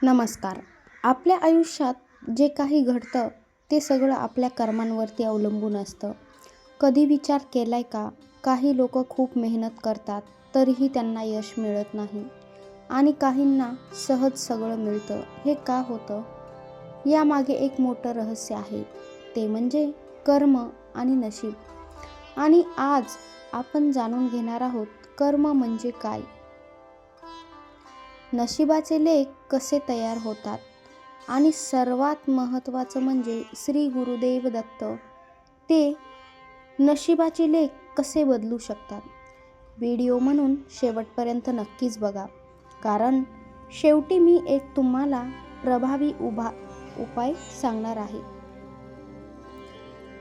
नमस्कार. आपल्या आयुष्यात जे काही घडतं ते सगळं आपल्या कर्मांवरती अवलंबून असतं. कधी विचार केलाय का? काही लोक खूप मेहनत करतात तरीही त्यांना यश मिळत नाही आणि काहींना सहज सगळं मिळतं. हे का होतं? यामागे एक मोठं रहस्य आहे. ते म्हणजे कर्म आणि नशीब. आणि आज आपण जाणून घेणार आहोत कर्म म्हणजे काय, नशिबाचे लेख कसे तयार होतात आणि सर्वात महत्त्वाचं म्हणजे श्री गुरुदेव दत्त ते नशिबाचे लेख कसे बदलू शकतात. व्हिडिओ म्हणून शेवटपर्यंत नक्कीच बघा, कारण शेवटी मी एक तुम्हाला प्रभावी उपाय सांगणार आहे.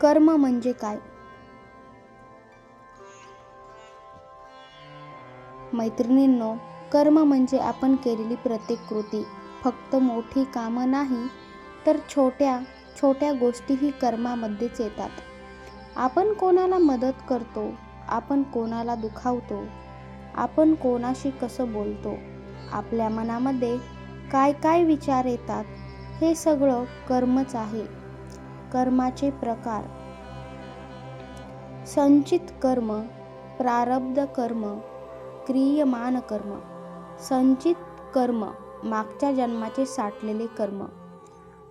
कर्म म्हणजे काय? मैत्रिणींनो, कर्म म्हणजे आपण केलेली प्रत्येक कृती. फक्त मोठी कामं नाही, तर छोट्या छोट्या गोष्टीही कर्मामध्येच येतात. आपण कोणाला मदत करतो, आपण कोणाला दुखावतो, आपण कोणाशी कसं बोलतो, आपल्या मनामध्ये काय काय विचार येतात, हे सगळं कर्मच आहे. कर्माचे प्रकार: संचित कर्म, प्रारब्ध कर्म, क्रियमान कर्म. संचित कर्म मागच्या जन्माचे साठलेले कर्म.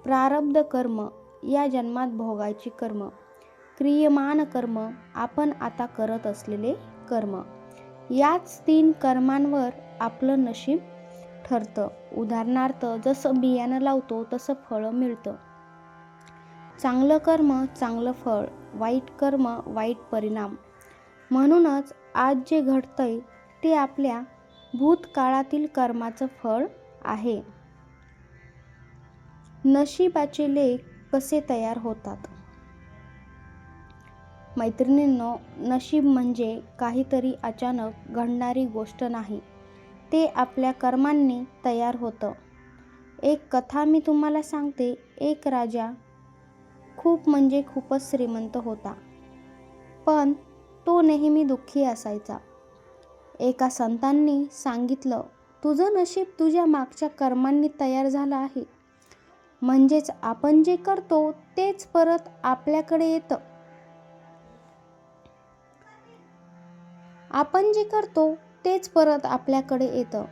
प्रारब्ध कर्म या जन्मात भोगायचे कर्म. क्रियमान कर्म आपण आता करत असलेले कर्म. याच 3 कर्मांवर आपलं नशीब ठरतं. उदाहरणार्थ, जसं बियाणं लावतो तसं फळं मिळतं. चांगलं कर्म चांगलं फळ, वाईट कर्म वाईट परिणाम. म्हणूनच आज जे घडतंय ते आपल्या भूतकाळातील कर्माचं फळ आहे. नशिबाचे लेख कसे तयार होतात? मैत्रिणींनो, नशीब म्हणजे काहीतरी अचानक घडणारी गोष्ट नाही, ते आपल्या कर्मांनी तयार होतं. एक कथा मी तुम्हाला सांगते. एक राजा खूपच श्रीमंत होता, पण तो नेहमी दुःखी असायचा. एका संतांनी सांगितलं, तुझं नशीब तुझ्या मागच्या कर्मांनी तयार झालं आहे. म्हणजेच आपण जे करतो तेच परत आपल्याकडे येतं. आपण जे करतो तेच परत आपल्याकडे येतं.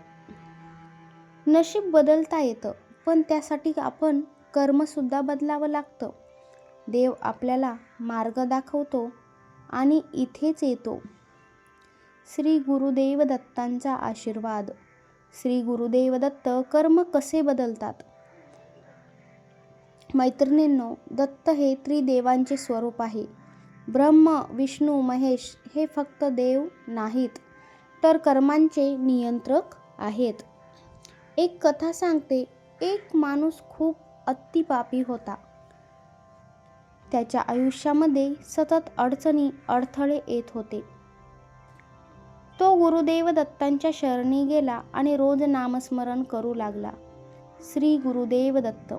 नशीब बदलता येतं, पण त्यासाठी आपण कर्मसुद्धा बदलावं लागतं. देव आपल्याला मार्ग दाखवतो आणि इथेच येतो. श्री गुरुदेव दत्तांचा आशीर्वाद. श्री गुरुदेव दत्त कर्म कसे बदलतात? मैत्रिणींनो, दत्त हे त्रिदेवांचे स्वरूप आहे. ब्रह्म, विष्णू, महेश हे फक्त देव नाहीत, तर कर्मांचे नियंत्रक आहेत. एक कथा सांगते. एक माणूस खूप अतिपापी होता. त्याच्या आयुष्यामध्ये सतत अडचणी अडथळे येत होते. तो गुरुदेव दत्तांच्या शरणी गेला आणि रोज नामस्मरण करू लागला. श्री गुरुदेव दत्त.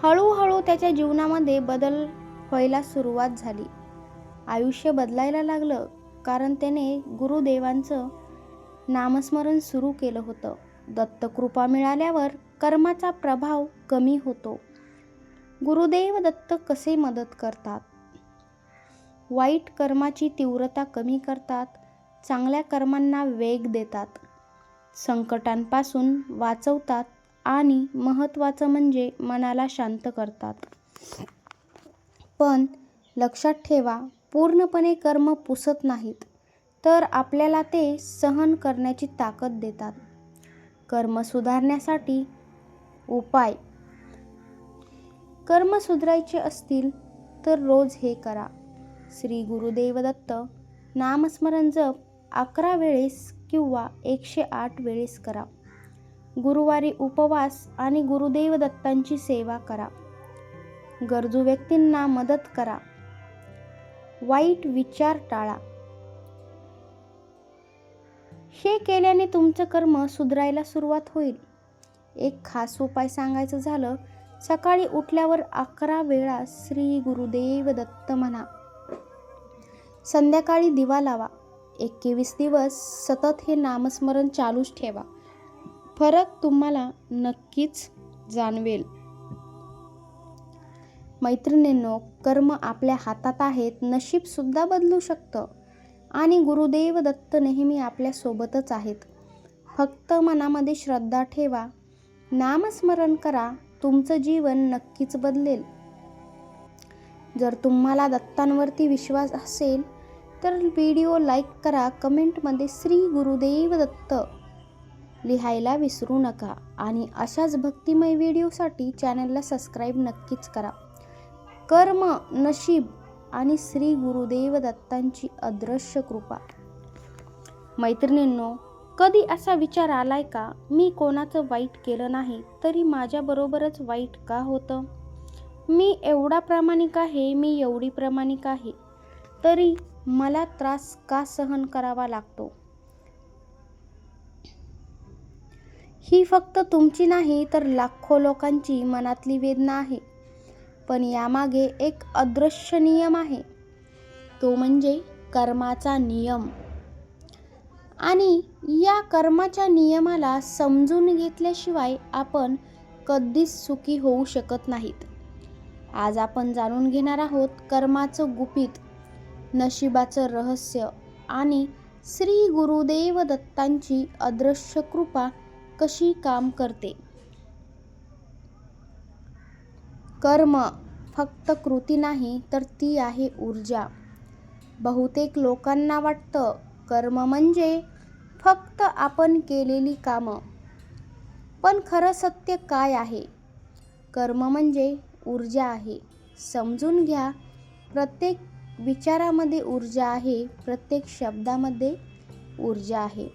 हळूहळू त्याच्या जीवनामध्ये बदल व्हायला सुरुवात झाली. आयुष्य बदलायला लागलं, कारण त्याने गुरुदेवांचं नामस्मरण सुरू केलं होतं. दत्तकृपा मिळाल्यावर कर्माचा प्रभाव कमी होतो. गुरुदेव दत्त कसे मदत करतात? वाईट कर्माची तीव्रता कमी करतात, चांगल्या कर्मांना वेग देतात, संकटांपासून वाचवतात आणि महत्त्वाचं म्हणजे मनाला शांत करतात. पण लक्षात ठेवा, पूर्णपणे कर्म पुसत नाहीत, तर आपल्याला ते सहन करण्याची ताकद देतात. कर्म सुधारण्यासाठी उपाय: कर्म सुधारायचे असतील तर रोज हे करा. श्री गुरुदेव दत्त नामस्मरण जप 11 वेळेस किंवा 108 वेळेस करा. गुरुवारी उपवास आणि गुरुदेव दत्तांची सेवा करा. गरजू व्यक्तींना मदत करा. वाईट विचार टाळा. हे केल्याने तुमचं कर्म सुधारायला सुरुवात होईल. एक खास उपाय सांगायचं झालं, सकाळी उठल्यावर 11 वेळा श्री गुरुदेव दत्त म्हणा. संध्याकाळी दिवा लावा. 21 दिवस सतत हे नामस्मरण चालूच ठेवा. फरक तुम्हाला नक्कीच जाणवेल. मैत्रिणींनो, कर्म आपल्या हातात आहेत. नशीब सुद्धा बदलू शकतं आणि गुरुदेव दत्त नेहमी आपल्या सोबतच आहेत. फक्त मनामध्ये श्रद्धा ठेवा, नामस्मरण करा, तुमचं जीवन नक्कीच बदलेल. जर तुम्हाला दत्तांवरती विश्वास असेल तर व्हिडिओ लाईक करा, कमेंटमध्ये श्री गुरुदेव दत्त लिहायला विसरू नका आणि अशाच भक्तिमय व्हिडिओसाठी चॅनलला सबस्क्राईब नक्कीच करा. कर्म, नशीब आणि श्री गुरुदेव दत्तांची अदृश्य कृपा. मैत्रिणींनो, कधी असा विचार आलाय का, मी कोणाचं वाईट केलं नाही तरी माझ्याबरोबरच वाईट का होतं? मी एवढा प्रामाणिक आहे, मी एवढी प्रामाणिक आहे, तरी मला त्रास का सहन करावा लागतो? ही फक्त तुमची नाही तर लाखो लोकांची मनातली वेदना आहे. पण यामागे एक अदृश्य नियम आहे, तो म्हणजे कर्माचा नियम. आणि या कर्माच्या नियमाला समजून घेतल्याशिवाय आपण कधीच सुखी होऊ शकत नाहीत. आज आपण जाणून घेणार आहोत कर्माचं गुपित, नशिबाचं रहस्य आणि श्री गुरुदेव दत्तांची अदृश्य कृपा कशी काम करते. कर्म फक्त कृती नाही तर ती आहे ऊर्जा. बहुतेक लोकांना वाटतं कर्म म्हणजे फक्त आपण केलेली कामं. पण खरं सत्य काय आहे? कर्म म्हणजे ऊर्जा आहे. समजून घ्या, प्रत्येक विचारामध्ये ऊर्जा आहे, प्रत्येक शब्दामध्ये ऊर्जा आहे.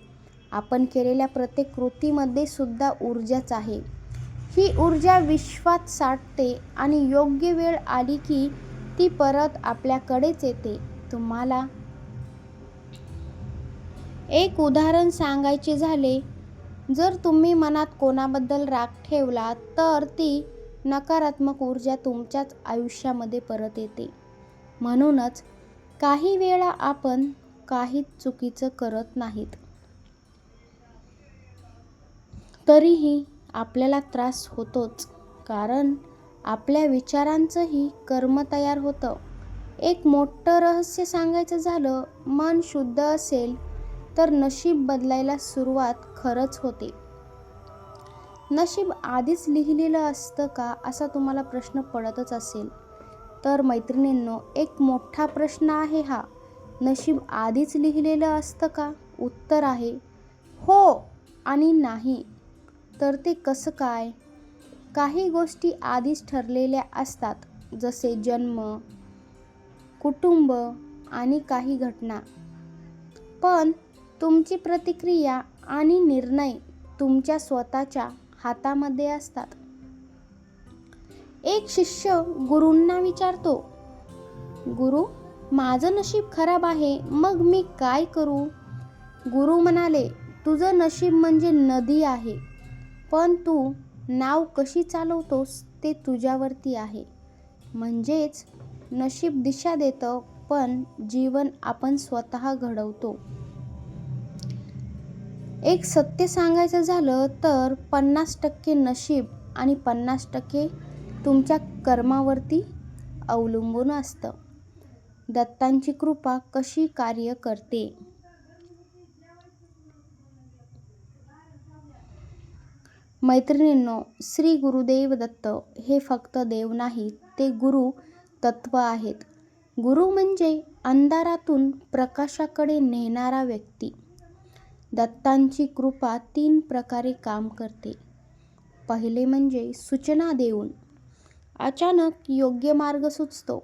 आपण केलेल्या प्रत्येक कृतीमध्ये सुद्धा ऊर्जाच आहे. ही ऊर्जा विश्वात साठते आणि योग्य वेळ आली की ती परत आपल्याकडेच येते. तुम्हाला एक उदाहरण सांगायचे झाले, जर तुम्ही मनात कोणाबद्दल राग ठेवला तर ती नकारात्मक ऊर्जा तुमच्याच आयुष्यामध्ये परत येते. म्हणूनच काही वेळा आपण काहीच चुकीचं करत नाहीत, तरीही आपल्याला त्रास होतोच, कारण आपल्या विचारांचंही कर्म तयार होतं. एक मोठं रहस्य सांगायचं झालं, मन शुद्ध असेल तर नशीब बदलायला सुरुवात खरंच होते. नशीब आधीच लिहिलेलं असतं का, असा तुम्हाला प्रश्न पडतच असेल तर मैत्रिणींनो, एक मोठा प्रश्न आहे हा. नशीब आधीच लिहिलेलं असतं का? उत्तर आहे हो आणि नाही. तर ते कसं काय? काही गोष्टी आधीच ठरलेल्या असतात, जसे जन्म, कुटुंब आणि काही घटना. पण तुमची प्रतिक्रिया आणि निर्णय तुमच्या स्वतःच्या हातामध्ये असतात. एक शिष्य गुरूंना विचारतो, गुरु, माझं नशीब खराब आहे, मग मी काय करू? गुरु म्हणाले, तुझं नशीब म्हणजे नदी आहे, पण तू नाव कशी चालवतोस ते तुझ्यावरती आहे. म्हणजेच नशीब दिशा देतं, पण जीवन आपण स्वतः घडवतो. एक सत्य सांगायचं झालं तर 50% नशीब आणि 50% तुमच्या कर्मावरती अवलंबून असतं. दत्तांची कृपा कशी कार्य करते? मैत्रिणींनो, श्री गुरुदेव दत्त हे फक्त देव नाहीत, ते गुरु तत्व आहेत. गुरु म्हणजे अंधारातून प्रकाशाकडे नेणारा व्यक्ती. दत्तांची कृपा 3 प्रकारे काम करते. पहिले म्हणजे सूचना देऊन. अचानक योग्य मार्ग सुचतो.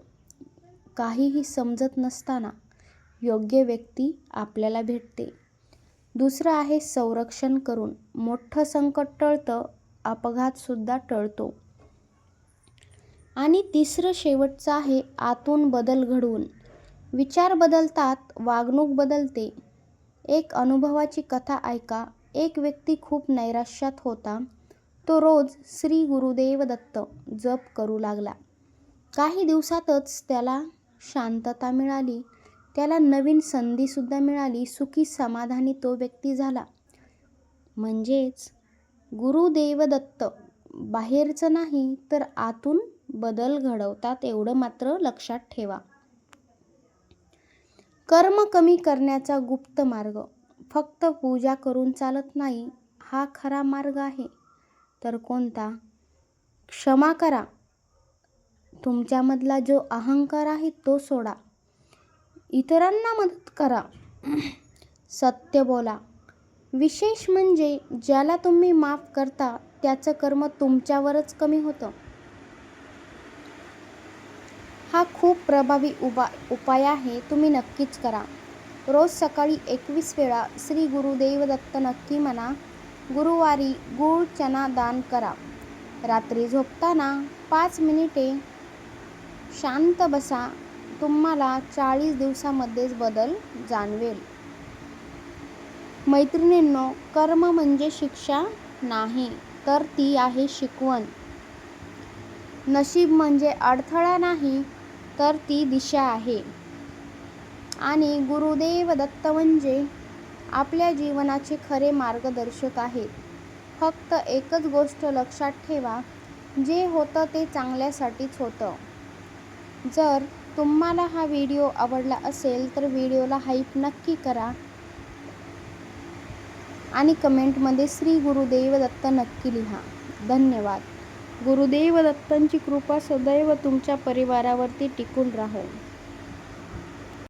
काहीही समजत नसताना योग्य व्यक्ती आपल्याला भेटते. दुसरं आहे संरक्षण करून. मोठं संकट टळतं, अपघातसुद्धा टळतो. आणि तिसरं शेवटचं आहे आतून बदल घडवून. विचार बदलतात, वागणूक बदलते. एक अनुभवाची कथा ऐका. एक व्यक्ती खूप नैराश्यात होता. तो रोज श्री गुरुदेव दत्त जप करू लागला. काही दिवसातच त्याला शांतता मिळाली. त्याला नवीन संधीसुद्धा मिळाली. सुखी समाधानी तो व्यक्ती झाला. म्हणजेच गुरुदेव दत्त बाहेरचं नाही तर आतून बदल घडवतात, एवढं मात्र लक्षात ठेवा. कर्म कमी करण्याचा गुप्त मार्ग. फक्त पूजा करून चालत नाही, हा खरा मार्ग आहे. तर कोणता? क्षमा करा. तुमच्यामधला जो अहंकार आहे तो सोडा. इतरांना मदत करा. सत्य बोला. विशेष म्हणजे ज्याला तुम्ही माफ करता त्याचं कर्म तुमच्यावरच कमी होतं. हा खूप प्रभावी उपाय आहे, तुम्ही नक्कीच करा. रोज सकाळी 21 वेळा श्री गुरुदेव दत्त नक्की म्हणा. गुरुवारी गूळ चना दान करा. रात्री झोपताना 5 मिनिटे शांत बसा. तुम्हाला 40 दिवसामध्येच बदल जाणवेल. मैत्रिणींनो, कर्म म्हणजे शिक्षा नाही, तर ती आहे शिकवण. नशीब म्हणजे अडथळा नाही, तर ती दिशा आहे. आणि गुरुदेव दत्त म्हणजे आपल्या जीवनाचे खरे मार्गदर्शक आहेत. फक्त एकच गोष्ट लक्षात ठेवा, जे होतं ते चांगल्यासाठीच होतं. जर तुम्हाला हा व्हिडिओ आवडला असेल तर व्हिडिओला हाईप नक्की करा आणि कमेंटमध्ये श्री गुरुदेव दत्त नक्की लिहा. धन्यवाद. गुरुदेव दत्तांची कृपा सदैव तुमच्या परिवारावरती टिकून राहो.